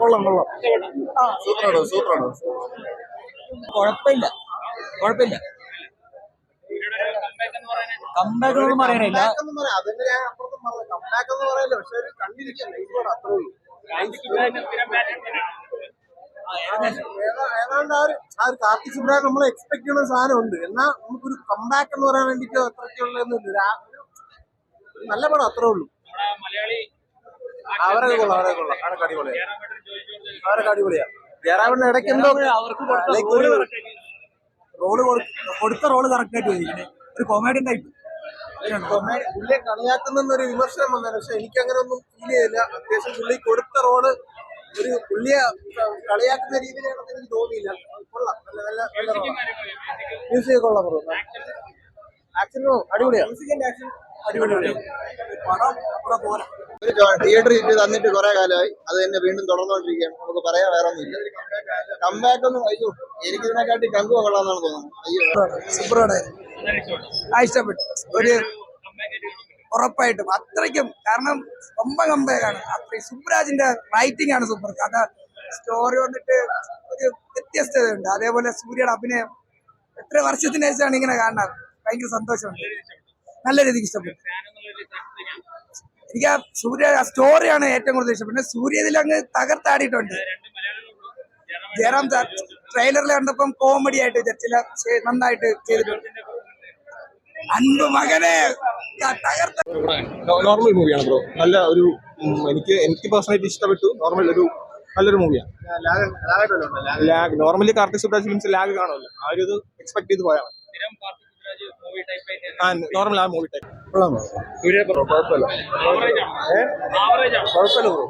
കൊള്ളാം കൊള്ളാം. ആ സൂപ്പറാണ് സൂപ്പറാണ്. കുഴപ്പമില്ല കുഴപ്പമില്ല. കമ്പാക്ക് ഒന്നും പറയാനില്ല. അതിന്റെ ഞാൻ അപ്പുറത്തും പറഞ്ഞു കംബാക്ക് എന്ന് പറയല്ലോ, പക്ഷെ ഒരു കണ്ടിരിക്കല്ലേ ഇതോടെ അത്രേ ഉള്ളൂ. ഏതാണ്ട് ആ ഒരു കാർത്തിക് സുബ്രാജ് നമ്മൾ എക്സ്പെക്ട് ചെയ്യുന്ന സാധനം ഉണ്ട്. എന്നാൽ നമുക്കൊരു കംബാക്ക് എന്ന് പറയാൻ വേണ്ടിയിട്ട് അത്രയ്ക്കുള്ളതൊന്നുമില്ല. നല്ല പടം അത്രേ ഉള്ളൂ. അവരൊക്കെ കൊള്ളാം, അവരൊക്കെ കൊള്ളാം, അവരൊക്കെ അടിപൊളിയാണ്, അവരൊക്കെ അടിപൊളിയാണ്. ജയറാമിന്റെ ഇടയ്ക്ക് എന്തോ അവർക്ക് കൊടുത്ത റോള് കറക്റ്റ് ആയിട്ട് ചെയ്തിരിക്കുന്നത്. ഒരു കൊമേഡി ടൈപ്പ് പുള്ളിയെ കളിയാക്കുന്നൊരു വിമർശനം വന്നത്, പക്ഷെ എനിക്ക് അങ്ങനെ ഒന്നും ഫീൽ ചെയ്തില്ല. അത്യാവശ്യം പുള്ളി കൊടുത്ത റോള് ഒരു പുള്ളിയെ കളിയാക്കുന്ന രീതിയിലാണെന്ന് എനിക്ക് തോന്നിയില്ല. കൊള്ളാം, നല്ല നല്ല നല്ല മ്യൂസിക് കൊള്ളാം. ആക്ഷനോ അടിപൊളിയാണ്, മ്യൂസിക്കിന്റെ ആക്ഷൻ അടിപൊളിയാണ്. പടം അപ്പുറം പോലെ. തിയേറ്ററിൽ ഇത് തന്നിട്ട് കുറെ കാലമായി, അത് തന്നെ വീണ്ടും തുടർന്നുകൊണ്ടിരിക്കുകയാണ്. നമുക്ക് പറയാൻ വേറെ ഒന്നുമില്ല. കംബാക്ക് ഒന്നും അയ്യോ, എനിക്കിതിനെക്കാട്ടി കങ്കു കൊള്ളാന്നാണ് തോന്നുന്നത്. അയ്യോ സൂപ്പറാണ്, ഇഷ്ടപ്പെട്ടു. ഒരു ഉറപ്പായിട്ടും അത്രയ്ക്കും, കാരണം ரொம்ப കമ്പയറാണ്. അത്രയും സുബ്രാജിന്റെ റൈറ്റിംഗ് ആണ് സൂപ്പർ. കഥ സ്റ്റോറി വന്നിട്ട് ഒരു വ്യത്യസ്തതയുണ്ട്. അതേപോലെ സൂര്യയുടെ അഭിനയം എത്ര വർഷത്തിന് ശേഷമാണ് ഇങ്ങനെ കാണുന്നത്. ഭയങ്കര സന്തോഷമുണ്ട്, നല്ല രീതിക്ക് ഇഷ്ടപ്പെട്ടു. എനിക്ക് ആ സൂര്യ സ്റ്റോറിയാണ് ഏറ്റവും കൂടുതൽ ഇഷ്ടപ്പെട്ടത്. സൂര്യ ഇതിൽ അങ്ങ് തകർത്താടിയിട്ടുണ്ട്. ജയറാം ട്രെയിലറിൽ കണ്ടപ്പം കോമഡി ആയിട്ട് ചില നന്നായിട്ട് ചെയ്തിട്ടുണ്ട്. അൻപ് മകനെ തകർത്ത നോർമൽ മൂവിയാണ് ബ്രോ. നല്ല ഒരു എനിക്ക് പേഴ്സണലായിട്ട് ഇഷ്ടപ്പെട്ടു. നോർമൽ ഒരു നല്ലൊരു മൂവിയാണ്. Lag normally Karthik Subraj films lag കാണുമല്ലോ, ആ ഒരു ഇത് എക്സ്പെക്ട് ചെയ്ത് പോയാൽ നോർമൽ ആ മൂവി ടൈപ്പ്. കുഴപ്പമില്ല, കുഴപ്പമില്ല ബ്രോ.